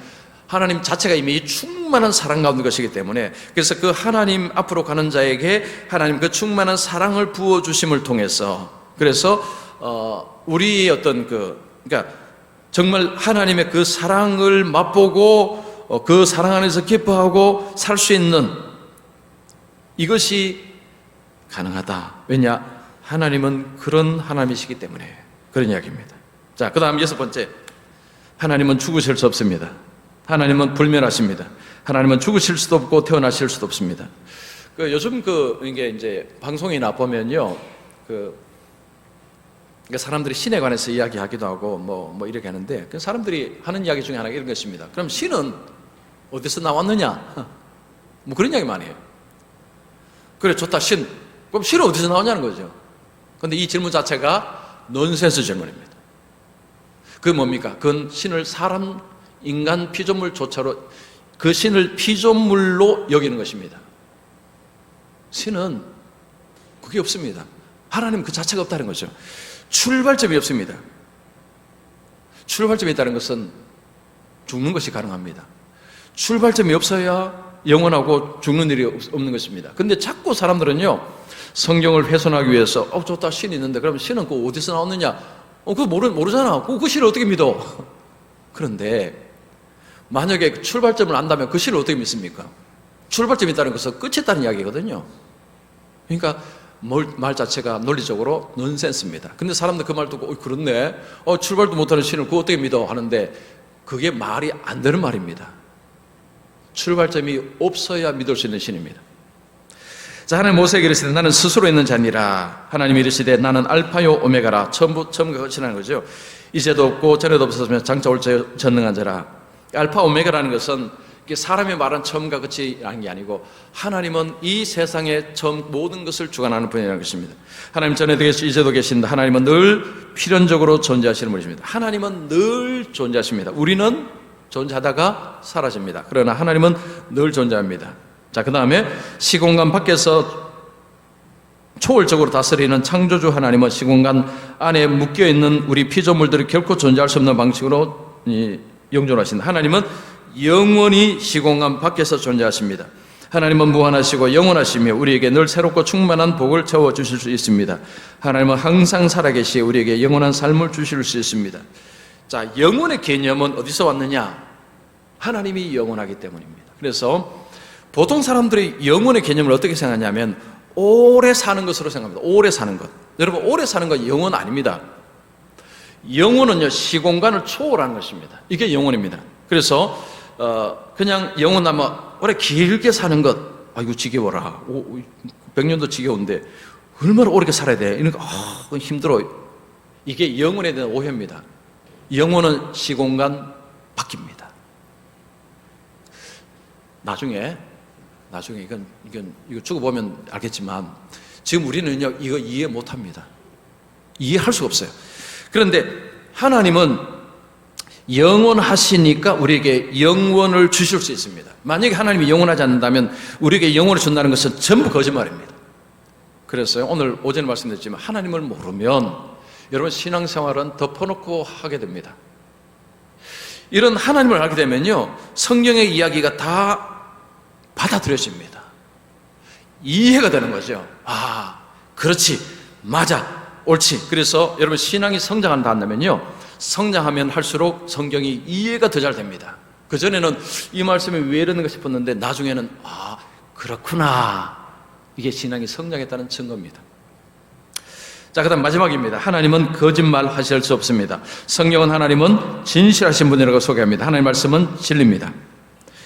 Speaker 1: 하나님 자체가 이미 충만한 사랑 가운데 것이기 때문에, 그래서 그 하나님 앞으로 가는 자에게 하나님 그 충만한 사랑을 부어주심을 통해서, 그래서 우리의 어떤 그러니까 정말 하나님의 그 사랑을 맛보고 그 사랑 안에서 기뻐하고 살 수 있는 이것이 가능하다. 왜냐? 하나님은 그런 하나님이시기 때문에 그런 이야기입니다. 자, 그 다음 6번째, 하나님은 죽으실 수 없습니다. 하나님은 불멸하십니다. 하나님은 죽으실 수도 없고 태어나실 수도 없습니다. 요즘 이게 이제 방송이나 보면요, 사람들이 신에 관해서 이야기하기도 하고 뭐 이렇게 하는데, 그 사람들이 하는 이야기 중에 하나가 이런 것입니다. 그럼 신은 어디서 나왔느냐? 뭐 그런 이야기 많이 해요. 그래, 좋다, 신. 그럼 신은 어디서 나오냐는 거죠. 근데 이 질문 자체가 넌센스 질문입니다. 그게 뭡니까? 그건 신을 인간 피조물조차로 그 신을 피조물로 여기는 것입니다. 신은 그게 없습니다. 하나님 그 자체가 없다는 거죠. 출발점이 없습니다. 출발점이 있다는 것은 죽는 것이 가능합니다. 출발점이 없어야 영원하고 죽는 일이 없는 것입니다. 근데 자꾸 사람들은요, 성경을 훼손하기 위해서 좋다, 신이 있는데 그러면 신은 어디서 나왔느냐? 그거 모르잖아. 그 신을 어떻게 믿어? 그런데 만약에 출발점을 안다면 그 신을 어떻게 믿습니까? 출발점이 있다는 것은 끝이 있다는 이야기거든요. 그러니까 말 자체가 논리적으로 넌센스입니다. 근데 사람들 그 말 듣고 그렇네, 출발도 못하는 신을 그거 어떻게 믿어? 하는데 그게 말이 안 되는 말입니다. 출발점이 없어야 믿을 수 있는 신입니다. 자, 하나님 모세에게 이르시되 나는 스스로 있는 자니라. 하나님이 이르시되 나는 알파요 오메가라. 처음과 끝이라는 거죠. 이제도 없고 전에도 없었으며 장차 올 자 전능한 자라. 알파 오메가라는 것은 사람이 말한 처음과 끝이라는 게 아니고, 하나님은 이 세상의 처음 모든 것을 주관하는 분이라는 것입니다. 하나님 전에도 계시고 이제도 계신다. 하나님은 늘 필연적으로 존재하시는 분이십니다. 하나님은 늘 존재하십니다. 우리는 존재하다가 사라집니다. 그러나 하나님은 늘 존재합니다. 자, 그 다음에 시공간 밖에서 초월적으로 다스리는 창조주 하나님은 시공간 안에 묶여있는 우리 피조물들이 결코 존재할 수 없는 방식으로 영존하신 하나님은 영원히 시공간 밖에서 존재하십니다. 하나님은 무한하시고 영원하시며 우리에게 늘 새롭고 충만한 복을 채워주실 수 있습니다. 하나님은 항상 살아계시에 우리에게 영원한 삶을 주실 수 있습니다. 자, 영원의 개념은 어디서 왔느냐? 하나님이 영원하기 때문입니다. 그래서 보통 사람들이 영원의 개념을 어떻게 생각하냐면 오래 사는 것으로 생각합니다. 오래 사는 것. 여러분, 오래 사는 건 영원 아닙니다. 영원은요, 시공간을 초월하는 것입니다. 이게 영원입니다. 그래서 그냥 영원하면 오래 길게 사는 것, 아이고 지겨워라. 100년도 지겨운데 얼마나 오래 살아야 돼? 이러니까 힘들어. 이게 영원에 대한 오해입니다. 영원은 시공간 바뀝니다. 나중에 이거 죽어 보면 알겠지만 지금 우리는요 이거 이해 못합니다. 이해할 수가 없어요. 그런데 하나님은 영원하시니까 우리에게 영원을 주실 수 있습니다. 만약에 하나님이 영원하지 않는다면 우리에게 영원을 준다는 것은 전부 거짓말입니다. 그래서 오늘 오전에 말씀드렸지만 하나님을 모르면 여러분 신앙생활은 덮어놓고 하게 됩니다. 이런 하나님을 알게 되면요 성경의 이야기가 다 받아들여집니다. 이해가 되는 거죠. 아, 그렇지, 맞아, 옳지. 그래서 여러분 신앙이 성장한다 한다면요 성장하면 할수록 성경이 이해가 더 잘 됩니다. 그전에는 이 말씀이 왜 이러는가 싶었는데 나중에는 아, 그렇구나. 이게 신앙이 성장했다는 증거입니다. 자, 그 다음 마지막입니다. 하나님은 거짓말 하실 수 없습니다. 성경은 하나님은 진실하신 분이라고 소개합니다. 하나님 말씀은 진리입니다.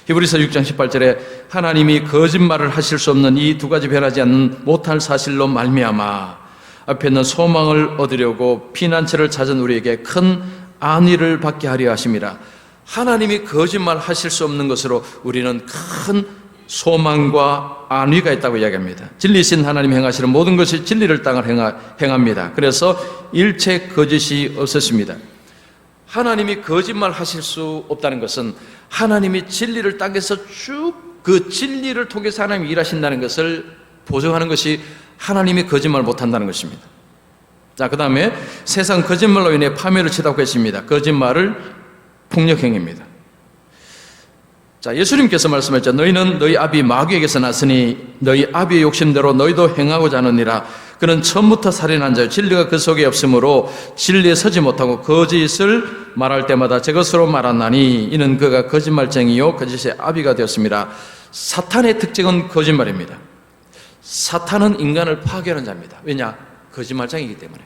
Speaker 1: 히브리서 6장 18절에 하나님이 거짓말을 하실 수 없는 이 두 가지 변하지 않는 못할 사실로 말미암아 앞에 있는 소망을 얻으려고 피난처를 찾은 우리에게 큰 안위를 받게 하려 하심이라. 하나님이 거짓말 하실 수 없는 것으로 우리는 큰 소망과 안위가 있다고 이야기합니다. 진리신 하나님 행하시는 모든 것이 진리를 땅을 행합니다. 그래서 일체 거짓이 없었습니다. 하나님이 거짓말 하실 수 없다는 것은 하나님이 진리를 땅에서 쭉 그 진리를 통해서 하나님이 일하신다는 것을 보증하는 것이 하나님이 거짓말 못한다는 것입니다. 자, 그 다음에 세상 거짓말로 인해 파멸을 치닫고 있습니다. 거짓말을 폭력행위입니다. 자, 예수님께서 말씀하셨죠. 너희는 너희 아비 마귀에게서 났으니 너희 아비의 욕심대로 너희도 행하고자 하느니라. 그는 처음부터 살인한 자요 진리가 그 속에 없으므로 진리에 서지 못하고 거짓을 말할 때마다 저것으로 말하나니 이는 그가 거짓말쟁이요 거짓의 아비가 되었습니다. 사탄의 특징은 거짓말입니다. 사탄은 인간을 파괴하는 자입니다. 왜냐? 거짓말쟁이기 때문에.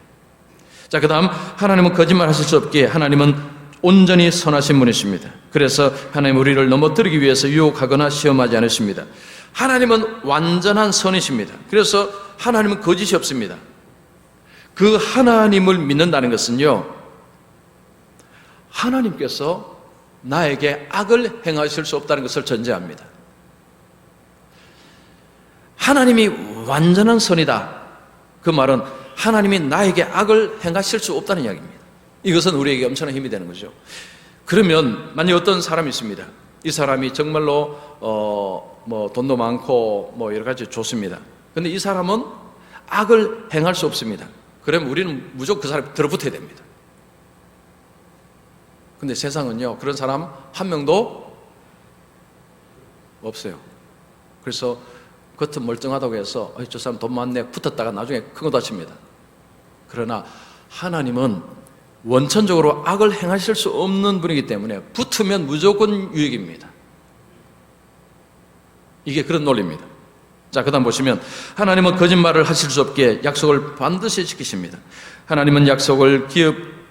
Speaker 1: 자, 그 다음 하나님은 거짓말 하실 수 없기에 하나님은 온전히 선하신 분이십니다. 그래서 하나님 우리를 넘어뜨리기 위해서 유혹하거나 시험하지 않으십니다. 하나님은 완전한 선이십니다. 그래서 하나님은 거짓이 없습니다. 그 하나님을 믿는다는 것은요 하나님께서 나에게 악을 행하실 수 없다는 것을 전제합니다. 하나님이 완전한 선이다. 그 말은 하나님이 나에게 악을 행하실 수 없다는 이야기입니다. 이것은 우리에게 엄청난 힘이 되는 거죠. 그러면 만약 어떤 사람이 있습니다. 이 사람이 정말로 돈도 많고 여러 가지 좋습니다. 그런데 이 사람은 악을 행할 수 없습니다. 그러면 우리는 무조건 그 사람이 들어붙어야 됩니다. 근데 세상은요 그런 사람 한 명도 없어요. 그래서 겉은 멀쩡하다고 해서 저 사람 돈 많네 붙었다가 나중에 큰 거 다칩니다. 그러나 하나님은 원천적으로 악을 행하실 수 없는 분이기 때문에 붙으면 무조건 유익입니다. 이게 그런 논리입니다. 자, 그 다음 보시면 하나님은 거짓말을 하실 수 없게 약속을 반드시 지키십니다. 하나님은 약속을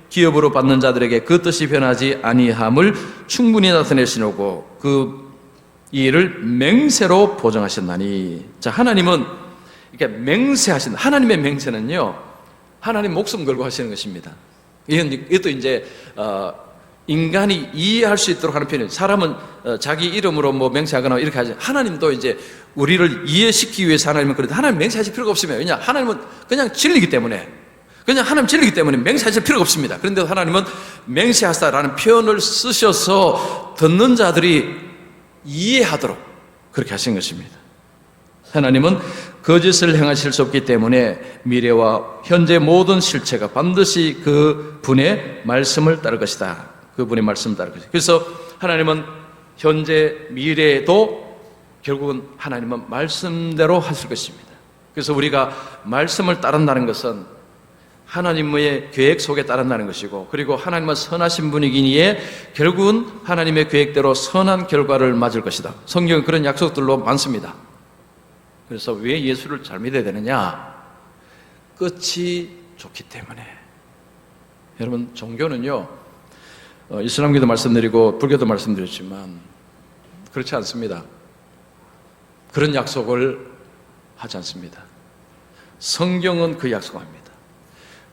Speaker 1: 기업으로 받는 자들에게 그 뜻이 변하지 아니함을 충분히 나타내시고 그 일을 맹세로 보정하셨나니. 자, 하나님은 이렇게 맹세하신다. 하나님의 맹세는요 하나님 목숨 걸고 하시는 것입니다. 이것도 이제 인간이 이해할 수 있도록 하는 편이에요. 사람은 자기 이름으로 맹세하거나 이렇게 하지. 하나님도 이제 우리를 이해시키기 위해서 하나님은 그런데 하나님 맹세하실 필요가 없으면 왜냐? 하나님은 그냥 진리이기 때문에 그냥 하나님 진리이기 때문에 맹세하실 필요가 없습니다. 그런데 하나님은 맹세하사라는 표현을 쓰셔서 듣는 자들이 이해하도록 그렇게 하신 것입니다. 하나님은 거짓을 행하실 수 없기 때문에 미래와 현재 모든 실체가 반드시 그 분의 말씀을 따를 것이다. 그분의 말씀 따를 것이죠. 그래서 하나님은 현재 미래에도 결국은 하나님은 말씀대로 하실 것입니다. 그래서 우리가 말씀을 따른다는 것은 하나님의 계획 속에 따른다는 것이고, 그리고 하나님은 선하신 분이기에 결국은 하나님의 계획대로 선한 결과를 맞을 것이다. 성경에 그런 약속들로 많습니다. 그래서 왜 예수를 잘 믿어야 되느냐? 끝이 좋기 때문에. 여러분, 종교는요, 이슬람교도 말씀드리고 불교도 말씀드렸지만 그렇지 않습니다. 그런 약속을 하지 않습니다. 성경은 그 약속합니다.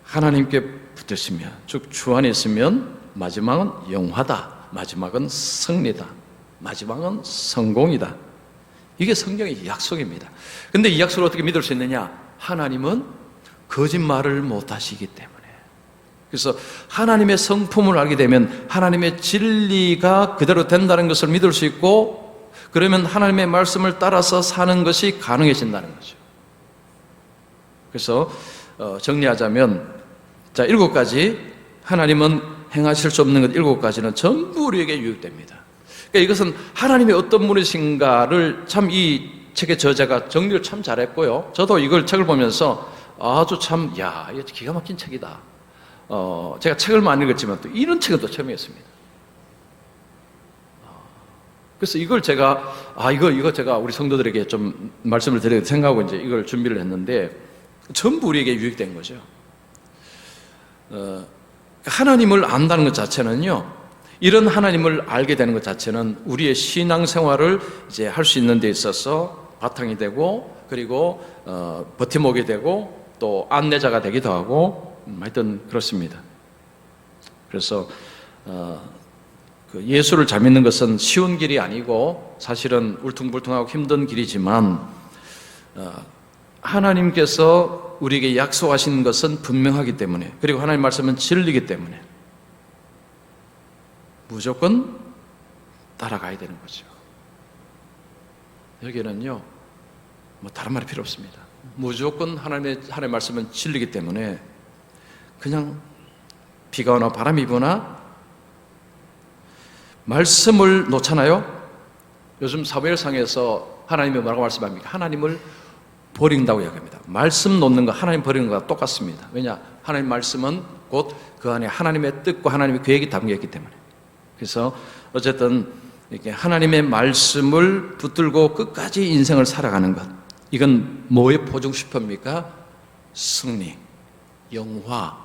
Speaker 1: 하나님께 붙으시면, 즉 주 안에 있으면 마지막은 영화다, 마지막은 승리다, 마지막은 성공이다. 이게 성경의 약속입니다. 근데 이 약속을 어떻게 믿을 수 있느냐? 하나님은 거짓말을 못하시기 때문에. 그래서 하나님의 성품을 알게 되면 하나님의 진리가 그대로 된다는 것을 믿을 수 있고, 그러면 하나님의 말씀을 따라서 사는 것이 가능해진다는 거죠. 그래서 정리하자면, 자, 7가지, 하나님은 행하실 수 없는 것 7가지는 전부 우리에게 유익됩니다. 그러니까 이것은 하나님이 어떤 분이신가를 참 이 책의 저자가 정리를 참 잘했고요. 저도 이걸 책을 보면서 아주 참, 야, 이거 기가 막힌 책이다. 제가 책을 많이 읽었지만 또 이런 책은 또 처음이었습니다. 그래서 이걸 제가, 이거 제가 우리 성도들에게 좀 말씀을 드리겠다 생각하고 이제 이걸 준비를 했는데, 전부 우리에게 유익된 거죠. 하나님을 안다는 것 자체는요, 이런 하나님을 알게 되는 것 자체는 우리의 신앙생활을 이제 할 수 있는 데 있어서 바탕이 되고, 그리고 버팀목이 되고, 또 안내자가 되기도 하고, 하여튼 그렇습니다. 그래서 그 예수를 잘 믿는 것은 쉬운 길이 아니고 사실은 울퉁불퉁하고 힘든 길이지만, 하나님께서 우리에게 약속하신 것은 분명하기 때문에, 그리고 하나님 말씀은 진리이기 때문에 무조건 따라가야 되는 거죠. 여기는요, 뭐 다른 말이 필요 없습니다. 무조건 하나님의 말씀은 진리이기 때문에 그냥 비가 오나 바람이 부나 말씀을 놓잖아요. 요즘 사무엘상에서 하나님이 뭐라고 말씀합니까? 하나님을 버린다고 이야기합니다. 말씀 놓는 거 하나님 버리는 거와 똑같습니다. 왜냐? 하나님 말씀은 곧 그 안에 하나님의 뜻과 하나님의 계획이 담겨 있기 때문에. 그래서 어쨌든 이렇게 하나님의 말씀을 붙들고 끝까지 인생을 살아가는 것, 이건 뭐의 보증수표입니까? 승리, 영화,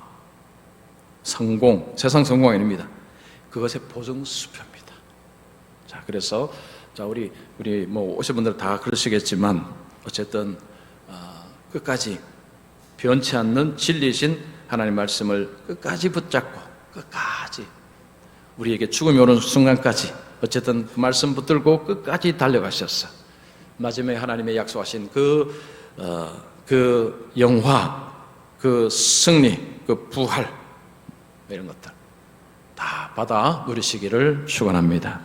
Speaker 1: 성공, 세상 성공이 아닙니다. 그것의 보증수표입니다. 자, 그래서 자, 우리 뭐 오신 분들 다 그러시겠지만 어쨌든 끝까지 변치 않는 진리이신 하나님 말씀을 끝까지 붙잡고, 끝까지 우리에게 죽음이 오는 순간까지 어쨌든 그 말씀 붙들고 끝까지 달려가셨어. 마지막에 하나님의 약속하신 그 영화, 그 승리, 그 부활, 이런 것들 다 받아 누리시기를 축원합니다.